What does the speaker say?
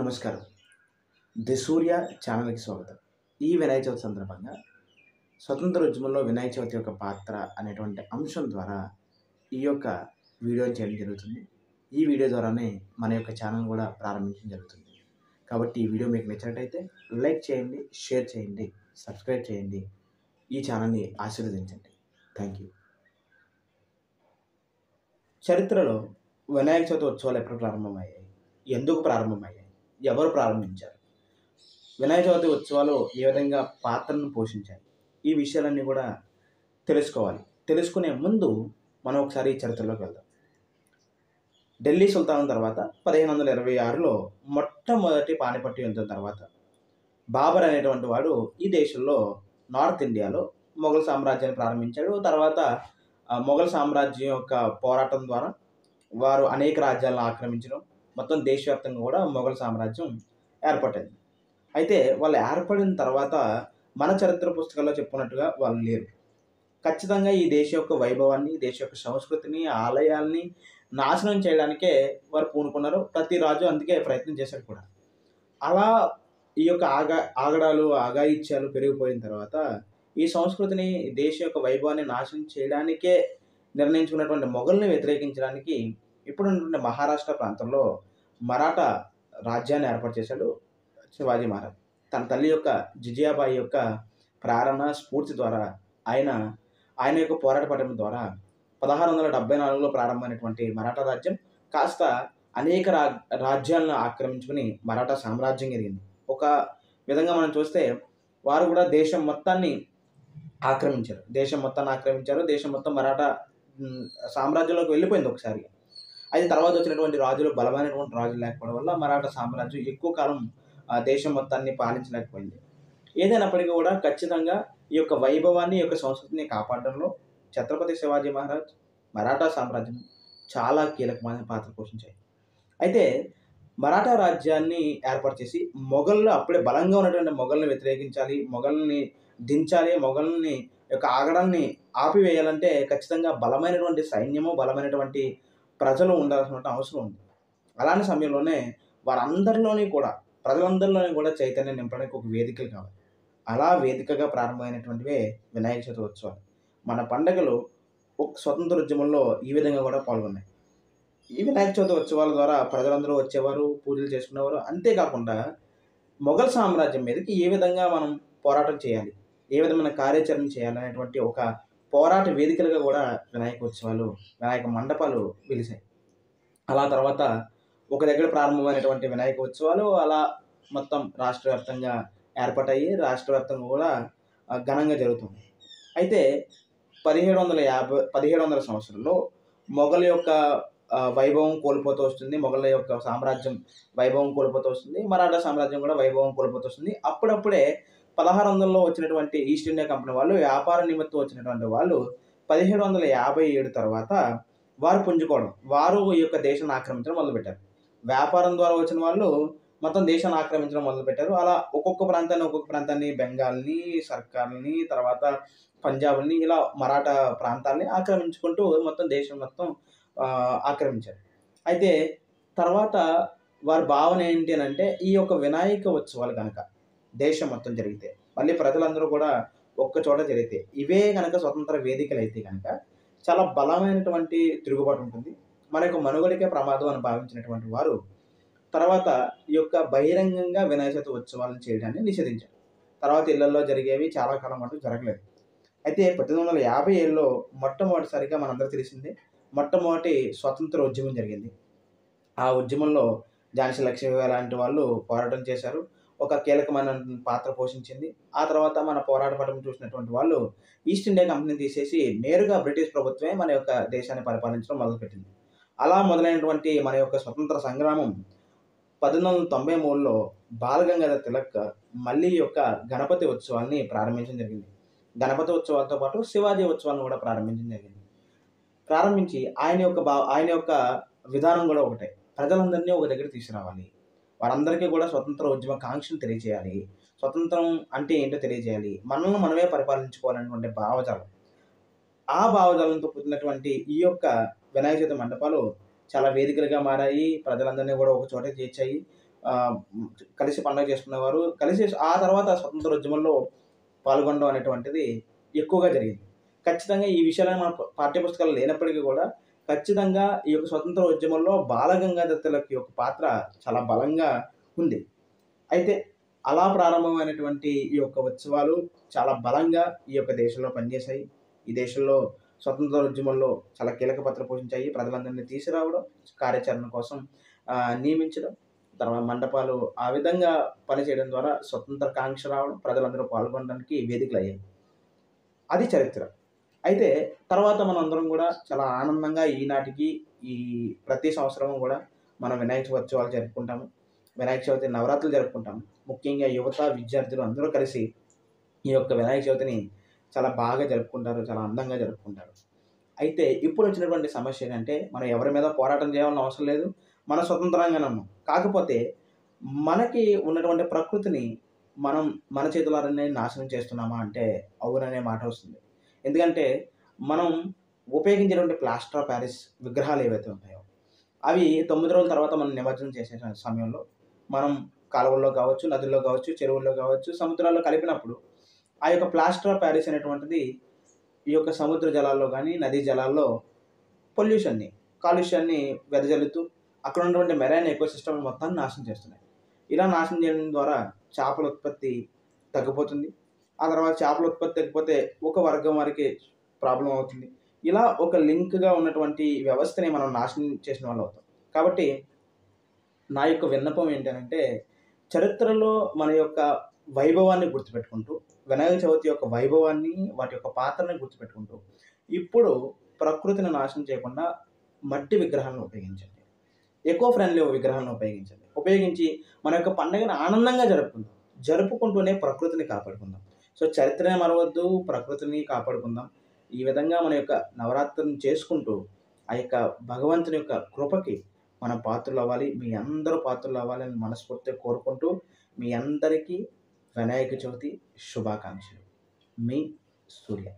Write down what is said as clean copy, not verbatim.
నమస్కారం. 'ది సూర్య' ఛానల్‌కి స్వాగతం. ఈ వినాయక చవితి సందర్భంగా స్వతంత్ర ఉద్యమంలో వినాయక చవితి యొక్క పాత్ర అనేటువంటి అంశం ద్వారా ఈ యొక్క వీడియోని చేయడం జరుగుతుంది. ఈ వీడియో ద్వారానే మన యొక్క ఛానల్ కూడా ప్రారంభించడం జరుగుతుంది. కాబట్టి ఈ వీడియో మీకు నచ్చినట్టయితే లైక్ చేయండి, షేర్ చేయండి, సబ్స్క్రైబ్ చేయండి. ఈ ఛానల్‌ని ఆశీర్వదించండి. Thank you. చరిత్రలో వినాయక చవితి ఉత్సవాలు ఎప్పుడు ప్రారంభమయ్యాయి? ఎందుకు ప్రారంభమయ్యాయి? ఎవరు ప్రారంభించారు? వినాయక చవితి ఉత్సవాలు ఏ విధంగా పాత్రను పోషించాయి? ఈ విషయాలన్నీ కూడా తెలుసుకోవాలి. తెలుసుకునే ముందు మనం ఒకసారి ఈ చరిత్రలోకి వెళ్దాం. ఢిల్లీ సుల్తాన్ తర్వాత 1526లో మొట్టమొదటి పానిపట్టు యుద్ధం తర్వాత బాబర్ అనేటువంటి వాడు ఈ దేశంలో నార్త్ ఇండియాలో మొఘల్ సామ్రాజ్యాన్ని ప్రారంభించాడు. తర్వాత మొఘల్ సామ్రాజ్యం యొక్క పోరాటం ద్వారా వారు అనేక రాజ్యాలను ఆక్రమించడం, మొత్తం దేశవ్యాప్తంగా కూడా మొఘల్ సామ్రాజ్యం ఏర్పడింది. అయితే వాళ్ళు ఏర్పడిన తర్వాత మన చరిత్ర పుస్తకాల్లో చెప్పుకున్నట్టుగా వాళ్ళు లేరు. ఖచ్చితంగా ఈ దేశం యొక్క వైభవాన్ని, దేశ యొక్క సంస్కృతిని, ఆలయాల్ని నాశనం చేయడానికే వారు పూనుకున్నారు. ప్రతి రాజు అందుకే ప్రయత్నం చేశాడు కూడా. అలా ఈ యొక్క ఆగడాలు, ఆగాయిత్యాలు పెరిగిపోయిన తర్వాత ఈ సంస్కృతిని, దేశ యొక్క వైభవాన్ని నాశనం చేయడానికే నిర్ణయించుకున్నటువంటి మొఘల్ని వ్యతిరేకించడానికి ఇప్పుడున్నటువంటి మహారాష్ట్ర ప్రాంతంలో మరాఠా రాజ్యాన్ని ఏర్పాటు చేశాడు శివాజీ మహారాజ్. తన తల్లి యొక్క జిజియాబాయి యొక్క ప్రేరణ, స్ఫూర్తి ద్వారా ఆయన యొక్క పోరాట పటం ద్వారా 1674లో ప్రారంభమైనటువంటి మరాఠా రాజ్యం కాస్త అనేక రాజ్యాలను ఆక్రమించుకుని మరాఠా సామ్రాజ్యం ఎదిగింది. ఒక విధంగా మనం చూస్తే వారు కూడా దేశం మొత్తాన్ని ఆక్రమించారు. దేశం మొత్తం మరాఠా సామ్రాజ్యంలోకి వెళ్ళిపోయింది ఒకసారి. అయితే తర్వాత వచ్చినటువంటి రాజులు బలమైనటువంటి రాజులు లేకపోవడం వల్ల మరాఠా సామ్రాజ్యం ఎక్కువ కాలం దేశం మొత్తాన్ని పాలించలేకపోయింది. ఏదైనప్పటికీ కూడా ఖచ్చితంగా ఈ యొక్క వైభవాన్ని, ఈ యొక్క సంస్కృతిని కాపాడడంలో ఛత్రపతి శివాజీ మహారాజ్, మరాఠా సామ్రాజ్యం చాలా కీలకమైన పాత్ర పోషించాయి. అయితే మరాఠా రాజ్యాన్ని ఏర్పాటు చేసి మొఘళ్ళు అప్పుడే బలంగా ఉన్నటువంటి మొఘల్ని వ్యతిరేకించాలి, మొఘల్ని దించాలి, మొఘల్ని యొక్క ఆగడాన్ని ఆపివేయాలంటే ఖచ్చితంగా బలమైనటువంటి సైన్యము, బలమైనటువంటి ప్రజలు ఉండాల్సినటువంటి అవసరం ఉంది. అలాంటి సమయంలోనే ప్రజలందరిలోని కూడా చైతన్యం నింపడానికి ఒక వేదికలు కావాలి. అలా వేదికగా ప్రారంభమైనటువంటివే వినాయక చవితి ఉత్సవాలు. మన పండుగలు స్వతంత్ర ఉద్యమంలో ఈ విధంగా కూడా పాల్గొన్నాయి. ఈ వినాయక చవితి ఉత్సవాల ద్వారా ప్రజలందరూ వచ్చేవారు, పూజలు చేసుకునేవారు. అంతేకాకుండా మొఘల్ సామ్రాజ్యం మీదకి ఏ విధంగా మనం పోరాటం చేయాలి, ఏ విధమైన కార్యాచరణ చేయాలనేటువంటి ఒక పోరాట వేదికలుగా కూడా వినాయక ఉత్సవాలు, వినాయక మండపాలు వెలిసాయి. అలా తర్వాత ఒక దగ్గర ప్రారంభమైనటువంటి వినాయక ఉత్సవాలు అలా మొత్తం రాష్ట్ర వ్యాప్తంగా ఏర్పాటయ్యి రాష్ట్ర వ్యాప్తంగా కూడా ఘనంగా జరుగుతుంది. అయితే 1700 సంవత్సరంలో మొఘల్ యొక్క వైభవం కోల్పోతూ వస్తుంది. మొఘల్ యొక్క సామ్రాజ్యం వైభవం కోల్పోతూ వస్తుంది. మరాఠా సామ్రాజ్యం కూడా వైభవం కోల్పోతూ వస్తుంది. అప్పుడప్పుడే 1600లో వచ్చినటువంటి ఈస్ట్ ఇండియా కంపెనీ వాళ్ళు, వ్యాపార నిమిత్తం వచ్చినటువంటి వాళ్ళు 1757 తర్వాత వారు పుంజుకోవడం, వారు ఈ యొక్క దేశాన్ని ఆక్రమించడం మొదలుపెట్టారు. వ్యాపారం ద్వారా వచ్చిన వాళ్ళు మొత్తం దేశాన్ని ఆక్రమించడం మొదలుపెట్టారు. అలా ఒక్కొక్క ప్రాంతాన్ని బెంగాల్ని, సర్కార్ని, తర్వాత పంజాబ్ని, ఇలా మరాఠా ప్రాంతాలని ఆక్రమించుకుంటూ మొత్తం దేశం మొత్తం ఆక్రమించారు. అయితే తర్వాత వారి భావన ఏంటి అని అంటే, ఈ యొక్క వినాయక ఉత్సవాలు కనుక దేశం మొత్తం జరిగితే, మళ్ళీ ప్రజలందరూ కూడా ఒక్క చోట జరిగితే, ఇవే కనుక స్వతంత్ర వేదికలు అయితే కనుక చాలా బలమైనటువంటి తిరుగుబాటు ఉంటుంది. మన యొక్క మనుగడకే ప్రమాదం అని భావించినటువంటి వారు తర్వాత ఈ యొక్క బహిరంగంగా వినాయక చవితి ఉత్సవాలను చేయడాన్ని నిషేధించారు. తర్వాత ఇళ్లలో జరిగేవి చాలా కాలం పాటు జరగలేదు. అయితే 1857లో మొట్టమొదటిసారిగా మనందరూ తెలిసిందే మొట్టమొదటి స్వతంత్ర ఉద్యమం జరిగింది. ఆ ఉద్యమంలో ఝాన్సీ లక్ష్మీబాయి లాంటి వాళ్ళు పోరాటం చేశారు. ఒక కీలకమైన పాత్ర పోషించింది. ఆ తర్వాత మన పోరాట పటం చూసినటువంటి వాళ్ళు ఈస్ట్ ఇండియా కంపెనీని తీసేసి నేరుగా బ్రిటిష్ ప్రభుత్వమే మన యొక్క దేశాన్ని పరిపాలించడం మొదలుపెట్టింది. అలా మొదలైనటువంటి మన యొక్క స్వతంత్ర సంగ్రామం 1893లో బాలగంగాధర్ తిలక్ మళ్ళీ యొక్క గణపతి ఉత్సవాల్ని ప్రారంభించడం జరిగింది. గణపతి ఉత్సవాలతో పాటు శివాజీ ఉత్సవాలను కూడా ప్రారంభించడం జరిగింది. ప్రారంభించి ఆయన యొక్క విధానం కూడా ఒకటే, ప్రజలందరినీ ఒక దగ్గర తీసుకురావాలి, వారందరికీ కూడా స్వతంత్ర ఉద్యమ కాంక్షను తెలియజేయాలి, స్వతంత్రం అంటే ఏంటో తెలియజేయాలి, మనల్ని మనమే పరిపాలించుకోవాలనేటువంటి భావజాలం. ఆ భావజాలంతో పుట్టినటువంటి ఈ యొక్క వినాయక చవితి మండపాలు చాలా వేదికలుగా మారాయి. ప్రజలందరినీ కూడా ఒక చోట చేర్చాయి. కలిసి పండగ చేసుకునేవారు. కలిసి ఆ తర్వాత స్వతంత్రోద్యమంలో పాల్గొనడం అనేటువంటిది ఎక్కువగా జరిగింది. ఖచ్చితంగా ఈ విషయాలను మన పాఠ్య పుస్తకాల్లో లేనప్పటికీ కూడా ఖచ్చితంగా ఈ యొక్క స్వతంత్ర ఉద్యమంలో బాలగంగాధర తిలక్ యొక్క పాత్ర చాలా బలంగా ఉంది. అయితే అలా ప్రారంభమైనటువంటి ఈ యొక్క ఉత్సవాలు చాలా బలంగా ఈ యొక్క దేశంలో పనిచేశాయి. ఈ దేశంలో స్వతంత్ర ఉద్యమంలో చాలా కీలక పాత్ర పోషించాయి. ప్రజలందరినీ తీసుకురావడం, కార్యాచరణ కోసం నియమించడం, తర్వాత మండపాలు ఆ విధంగా పనిచేయడం ద్వారా స్వతంత్ర కాంక్ష రావడం, ప్రజలందరూ పాల్గొనడానికి వేదికలయ్యాయి. అది చరిత్ర. అయితే తర్వాత మనందరం గూడా చాలా ఆనందంగా ఈనాటికి ఈ ప్రతి సంవత్సరం గూడా మనం వినాయక చవితి ఉత్సవాలు జరుపుకుంటాము. వినాయక చవితి నవరాత్రులు జరుపుకుంటాము. ముఖ్యంగా యువత, విద్యార్థులు అందరూ కలిసి ఈ యొక్క వినాయక చవితిని చాలా బాగా జరుపుకుంటారు. చాలా అందంగా జరుపుకుంటారు. అయితే ఇప్పుడొచ్చినటువంటి సమస్య ఏంటంటే, మనం ఎవరి మీద పోరాటం చేయాల్సిన అవసరం లేదు. మనం స్వతంత్రంగానే ఉన్నాం. కాకపోతే మనకి ఉన్నటువంటి ప్రకృతిని మనం మన చేతులారానే నాశనం చేస్తున్నామా అంటే అవుననే మాట వస్తుంది. ఎందుకంటే మనం ఉపయోగించేటువంటి ప్లాస్టర్ ఆఫ్ పారిస్ విగ్రహాలు ఏవైతే ఉంటాయో, అవి 9 రోజుల తర్వాత మనం నిమజ్జనం చేసే సమయంలో మనం కాలువల్లో కావచ్చు, నదుల్లో కావచ్చు, చెరువుల్లో కావచ్చు, సముద్రాల్లో కలిపినప్పుడు ఆ యొక్క ప్లాస్టర్ ఆఫ్ పారిస్ అనేటువంటిది ఈ యొక్క సముద్ర జలాల్లో గానీ, నదీ జలాల్లో కాలుష్యాన్ని వెదజల్లుతూ అక్కడ ఉన్నటువంటి మెరైన్ ఎకోసిస్టమ్ మొత్తాన్ని నాశనం చేస్తున్నాయి. ఇలా నాశనం చేయడం ద్వారా చేపల ఉత్పత్తి తగ్గిపోతుంది. ఆ తర్వాత చేపల ఉత్పత్తి తగ్గిపోతే ఒక వర్గం వారికి ప్రాబ్లమ్ అవుతుంది. ఇలా ఒక లింక్‌గా ఉన్నటువంటి వ్యవస్థని మనం నాశనం చేసిన వాళ్ళవుతాం. కాబట్టి నా యొక్క విన్నపం ఏంటనంటే, చరిత్రలో మన యొక్క వైభవాన్ని గుర్తుపెట్టుకుంటూ, వినాయక చవితి యొక్క వైభవాన్ని, వాటి యొక్క పాత్రని గుర్తుపెట్టుకుంటూ, ఇప్పుడు ప్రకృతిని నాశనం చేయకుండా మట్టి విగ్రహాలను ఉపయోగించండి. ఎకో ఫ్రెండ్లీ విగ్రహాలను ఉపయోగించండి. ఉపయోగించి మన యొక్క పండుగను ఆనందంగా జరుపుకుందాం. జరుపుకుంటూనే ప్రకృతిని కాపాడుకుందాం. సో, చరిత్రని మరవద్దు, ప్రకృతిని కాపాడుకుందాం. ఈ విధంగా మన యొక్క నవరాత్రులను చేసుకుంటూ, ఆ యొక్క భగవంతుని యొక్క కృపకి మనం పాత్రులవ్వాలి. మీ అందరూ పాత్రులవ్వాలని మనస్ఫూర్తిగా కోరుకుంటూ, మీ అందరికీ వినాయక చవితి శుభాకాంక్షలు. మీ సూర్య.